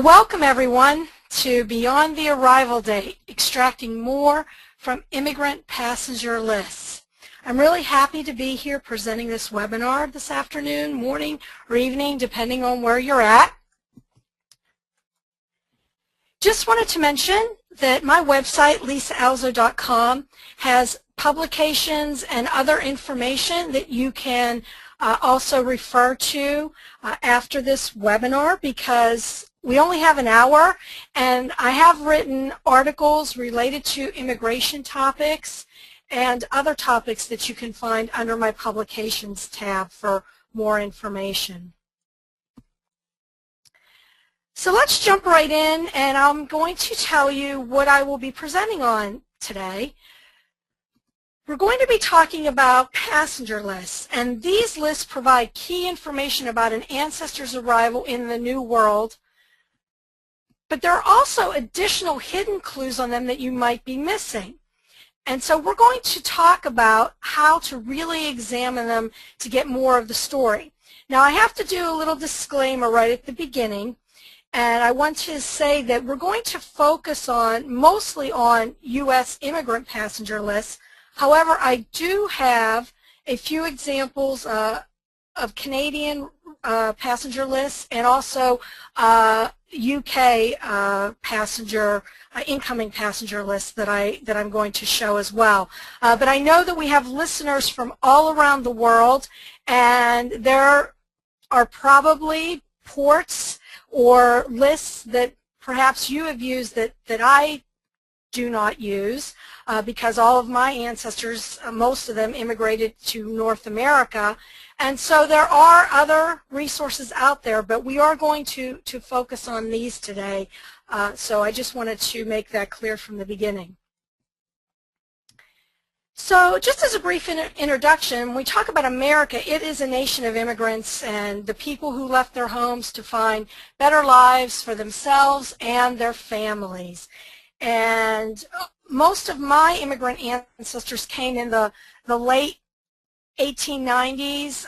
Welcome everyone to Beyond the Arrival Date, extracting more from immigrant passenger lists. I'm really happy to be here presenting this webinar this afternoon, morning, or evening, depending on where you're at. Just wanted to mention that my website, lisaalzo.com, has publications and other information that you can also refer to after this webinar, because we only have an hour, and I have written articles related to immigration topics and other topics that you can find under my publications tab for more information. So let's jump right in, and I'm going to tell you what I will be presenting on today. We're going to be talking about passenger lists, and these lists provide key information about an ancestor's arrival in the New World, but there are also additional hidden clues on them that you might be missing. And so we're going to talk about how to really examine them to get more of the story. Now, I have to do a little disclaimer right at the beginning, and I want to say that we're going to focus mostly on U.S. immigrant passenger lists. However, I do have a few examples of Canadian passenger lists and also UK incoming passenger lists that I'm going to show as well. But I know that we have listeners from all around the world, and there are probably ports or lists that perhaps you have used that I do not use, because all of my ancestors, most of them, immigrated to North America. And so there are other resources out there, but we are going to focus on these today. So I just wanted to make that clear from the beginning. So just as a brief introduction, when we talk about America, it is a nation of immigrants and the people who left their homes to find better lives for themselves and their families. And most of my immigrant ancestors came in the late 1890s,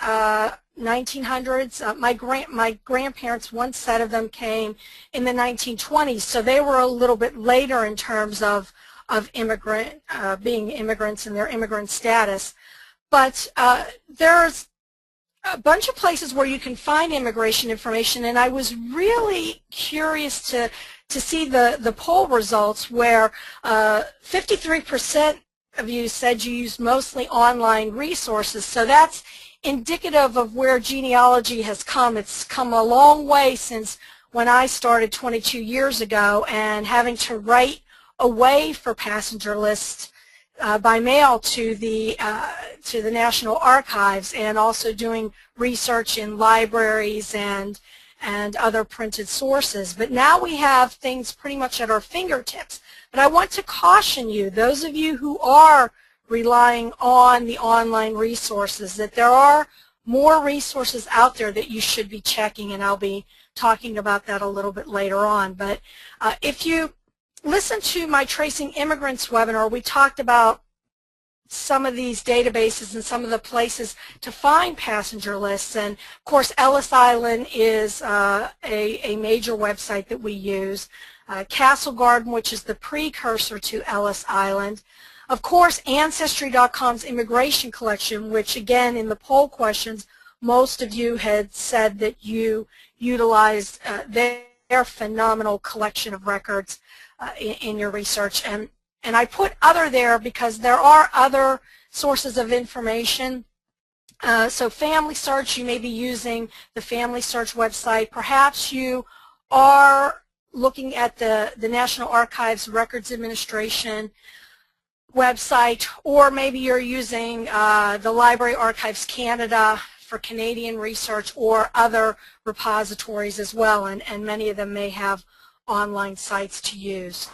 1900s. My grandparents, one set of them came in the 1920s, so they were a little bit later in terms of being immigrants and their immigrant status. But there's a bunch of places where you can find immigration information, and I was really curious to see the poll results where 53% of you said you use mostly online resources. So that's indicative of where genealogy has come. It's come a long way since when I started 22 years ago, and having to write away for passenger lists by mail to the National Archives, and also doing research in libraries and other printed sources. But now we have things pretty much at our fingertips. But I want to caution you, those of you who are relying on the online resources, that there are more resources out there that you should be checking, and I'll be talking about that a little bit later on. But if you listen to my Tracing Immigrants webinar, we talked about some of these databases and some of the places to find passenger lists. And of course, Ellis Island is a major website that we use. Castle Garden, which is the precursor to Ellis Island. Of course, Ancestry.com's immigration collection, which again in the poll questions, most of you had said that you utilized their phenomenal collection of records in your research. And I put other there because there are other sources of information. So Family Search, you may be using the Family Search website. Perhaps you are looking at the National Archives Records Administration website, or maybe you're using the Library Archives Canada for Canadian research, or other repositories as well, and many of them may have online sites to use.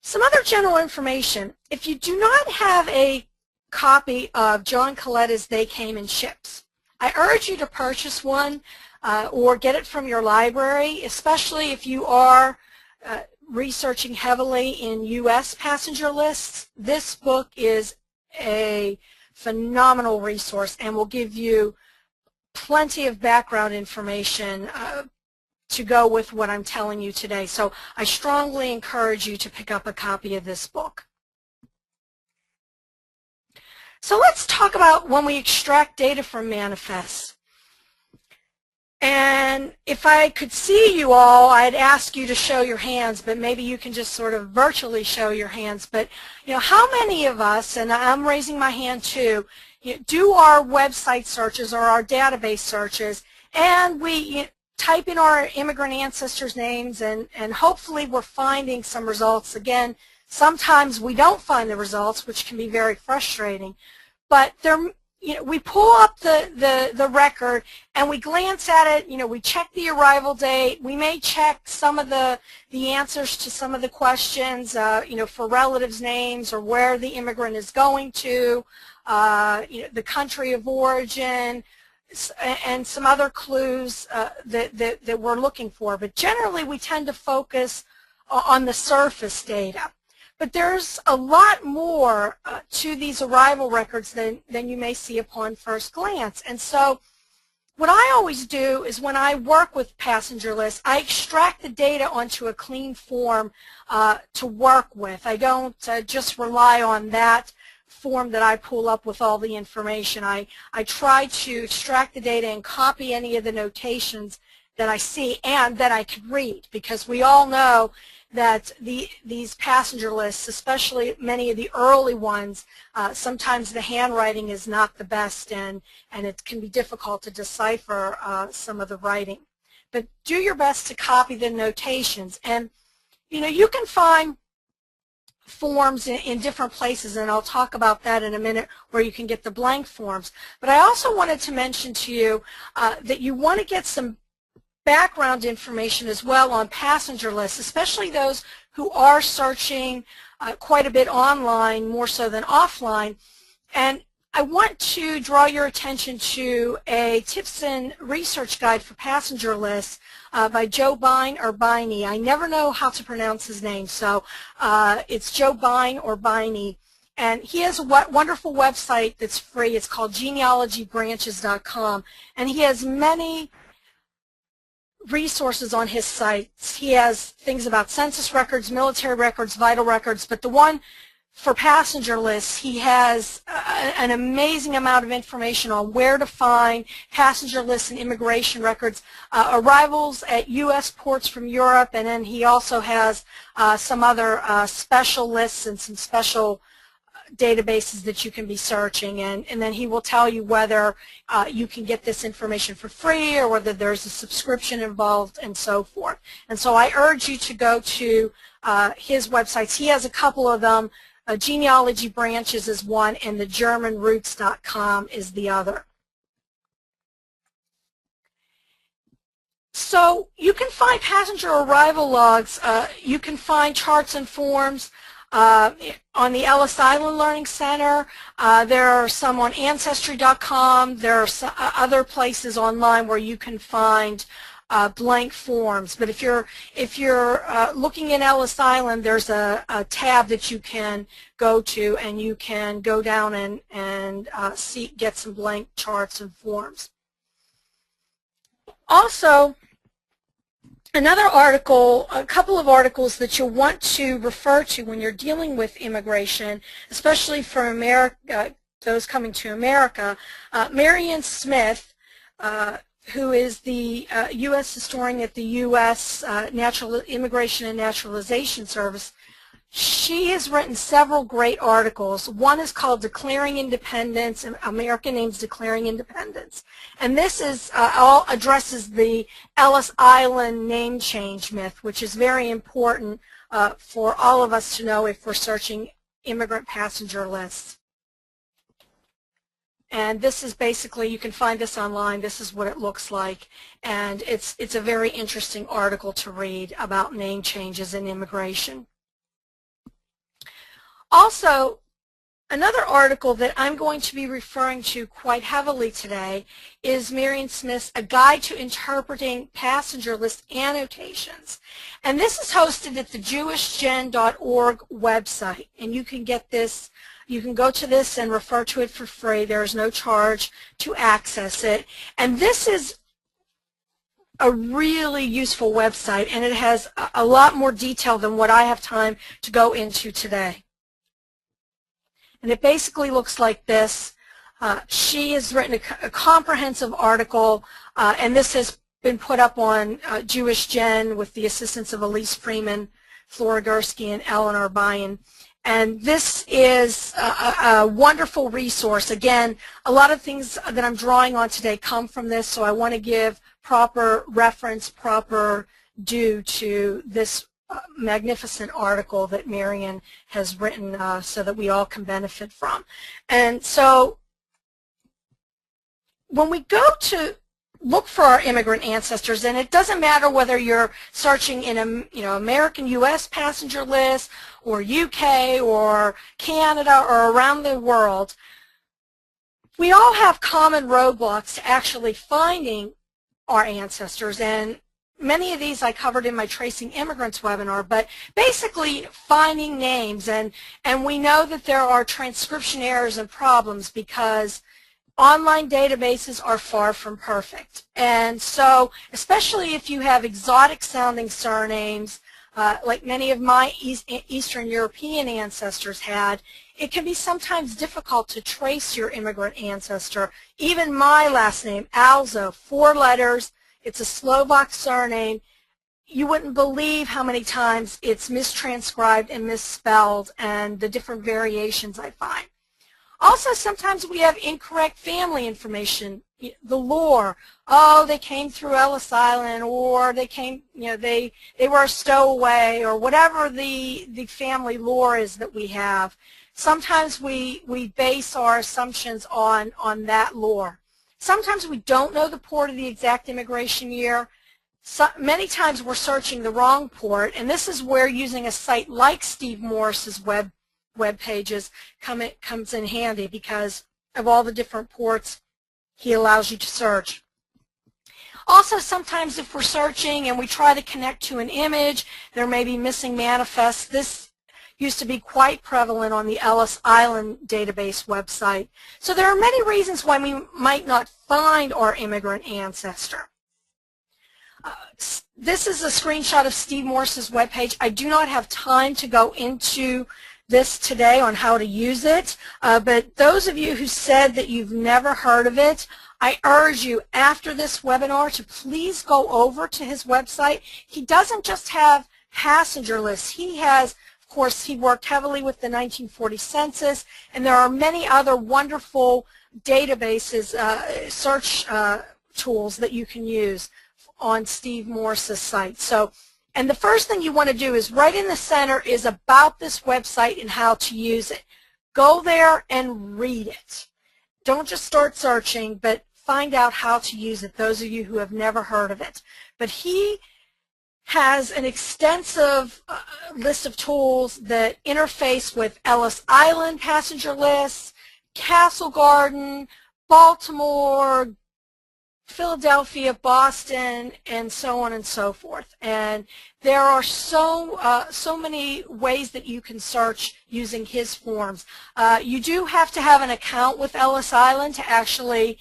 Some other general information. If you do not have a copy of John Coletta's They Came in Ships, I urge you to purchase one or get it from your library, especially if you are researching heavily in U.S. passenger lists. This book is a phenomenal resource and will give you plenty of background information to go with what I'm telling you today. So I strongly encourage you to pick up a copy of this book. So let's talk about when we extract data from manifests. And if I could see you all, I'd ask you to show your hands, but maybe you can just sort of virtually show your hands. But you know, how many of us, and I'm raising my hand too, do our website searches or our database searches, and we type in our immigrant ancestors' names, and hopefully we're finding some results. Again, sometimes we don't find the results, which can be very frustrating. But we pull up the record and we glance at it. We check the arrival date. We may check some of the answers to some of the questions, for relatives' names or where the immigrant is going to, the country of origin, and some other clues that we're looking for. But generally, we tend to focus on the surface data. But there's a lot more to these arrival records than you may see upon first glance. And so what I always do is when I work with passenger lists, I extract the data onto a clean form to work with. I don't just rely on that form that I pull up with all the information. I try to extract the data and copy any of the notations that I see and that I can read, because we all know that these passenger lists, especially many of the early ones, sometimes the handwriting is not the best, and it can be difficult to decipher some of the writing. But do your best to copy the notations. And you can find forms in different places, and I'll talk about that in a minute, where you can get the blank forms. But I also wanted to mention to you that you want to get some background information as well on passenger lists, especially those who are searching quite a bit online, more so than offline. And I want to draw your attention to a tips and research guide for passenger lists by Joe Bine or Biney. I never know how to pronounce his name, so it's Joe Bine or Biney. And he has a wonderful website that's free. It's called genealogybranches.com, and he has many resources on his sites. He has things about census records, military records, vital records, but the one for passenger lists, he has an amazing amount of information on where to find passenger lists and immigration records, arrivals at U.S. ports from Europe, and then he also has some other special lists and some special databases that you can be searching, and then he will tell you whether you can get this information for free or whether there's a subscription involved and so forth. And so I urge you to go to his websites. He has a couple of them. Genealogy Branches is one, and the GermanRoots.com is the other. So you can find passenger arrival logs. You can find charts and forms on the Ellis Island Learning Center. There are some on Ancestry.com. There are other places online where you can find blank forms. But if you're looking in Ellis Island, there's a tab that you can go to, and you can go down and get some blank charts and forms. Also, another article, a couple of articles that you'll want to refer to when you're dealing with immigration, especially for America, those coming to America. Marianne Smith, who is the U.S. historian at the U.S. Immigration and Naturalization Service, she has written several great articles. One is called Declaring Independence, American Names Declaring Independence. And this is all addresses the Ellis Island name change myth, which is very important for all of us to know if we're searching immigrant passenger lists. And this is basically, you can find this online. This is what it looks like. And it's a very interesting article to read about name changes in immigration. Also, another article that I'm going to be referring to quite heavily today is Marianne Smith's A Guide to Interpreting Passenger List Annotations. And this is hosted at the jewishgen.org website. And you can get this, you can go to this and refer to it for free. There is no charge to access it. And this is a really useful website, and it has a lot more detail than what I have time to go into today. And it basically looks like this. She has written a comprehensive article, and this has been put up on Jewish Gen with the assistance of Elise Freeman, Flora Gursky, and Eleanor Bayan. And this is a wonderful resource. Again, a lot of things that I'm drawing on today come from this, so I want to give proper reference, proper due to this magnificent article that Marion has written so that we all can benefit from. And so when we go to look for our immigrant ancestors, and it doesn't matter whether you're searching in a American U.S. passenger list or UK or Canada or around the world, we all have common roadblocks to actually finding our ancestors, and many of these I covered in my Tracing Immigrants webinar, but basically finding names, and we know that there are transcription errors and problems because online databases are far from perfect. And so, especially if you have exotic sounding surnames, like many of my Eastern European ancestors had, it can be sometimes difficult to trace your immigrant ancestor. Even my last name, Alzo, 4 letters, it's a Slovak surname. You wouldn't believe how many times it's mistranscribed and misspelled and the different variations I find. Also, sometimes we have incorrect family information, the lore. Oh, they came through Ellis Island, or they came, they were a stowaway, or whatever the family lore is that we have. Sometimes we base our assumptions on that lore. Sometimes we don't know the port of the exact immigration year. Many times we're searching the wrong port, and this is where using a site like Steve Morris's web pages comes in handy, because of all the different ports he allows you to search. Also, sometimes if we're searching and we try to connect to an image, there may be missing manifests. This used to be quite prevalent on the Ellis Island database website. So there are many reasons why we might not find our immigrant ancestor. This is a screenshot of Steve Morris's webpage. I do not have time to go into this today on how to use it, but those of you who said that you've never heard of it, I urge you after this webinar to please go over to his website. He doesn't just have passenger lists. He has, of course, he worked heavily with the 1940 census, and there are many other wonderful databases, search tools that you can use on Steve Morris's site. So, and the first thing you want to do is right in the center is about this website and how to use it. Go there and read it. Don't just start searching, but find out how to use it, those of you who have never heard of it. But he has an extensive list of tools that interface with Ellis Island passenger lists, Castle Garden, Baltimore, Philadelphia, Boston, and so on and so forth. And there are so many ways that you can search using his forms. You do have to have an account with Ellis Island to actually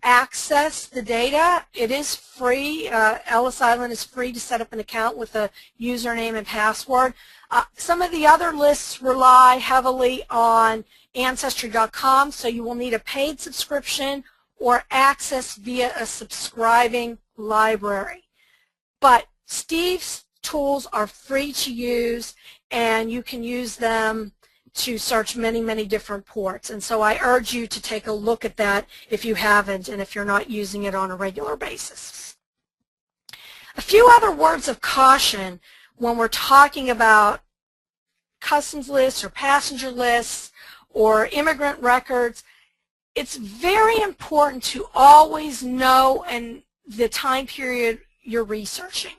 access the data. It is free. Ellis Island is free to set up an account with a username and password. Some of the other lists rely heavily on Ancestry.com, so you will need a paid subscription or access via a subscribing library. But Steve's tools are free to use, and you can use them to search many, many different ports. And so I urge you to take a look at that if you haven't and if you're not using it on a regular basis. A few other words of caution when we're talking about customs lists or passenger lists or immigrant records. It's very important to always know the time period you're researching.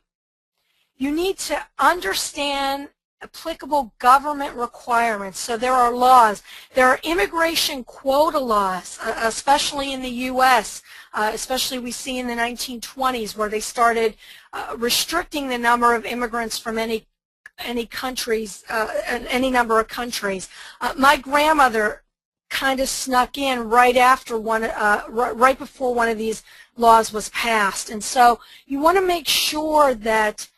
You need to understand applicable government requirements. So there are laws. There are immigration quota laws, especially in the U.S., especially we see in the 1920s where they started restricting the number of immigrants from any countries, any number of countries. My grandmother kind of snuck in right after right before one of these laws was passed. And so you want to make sure that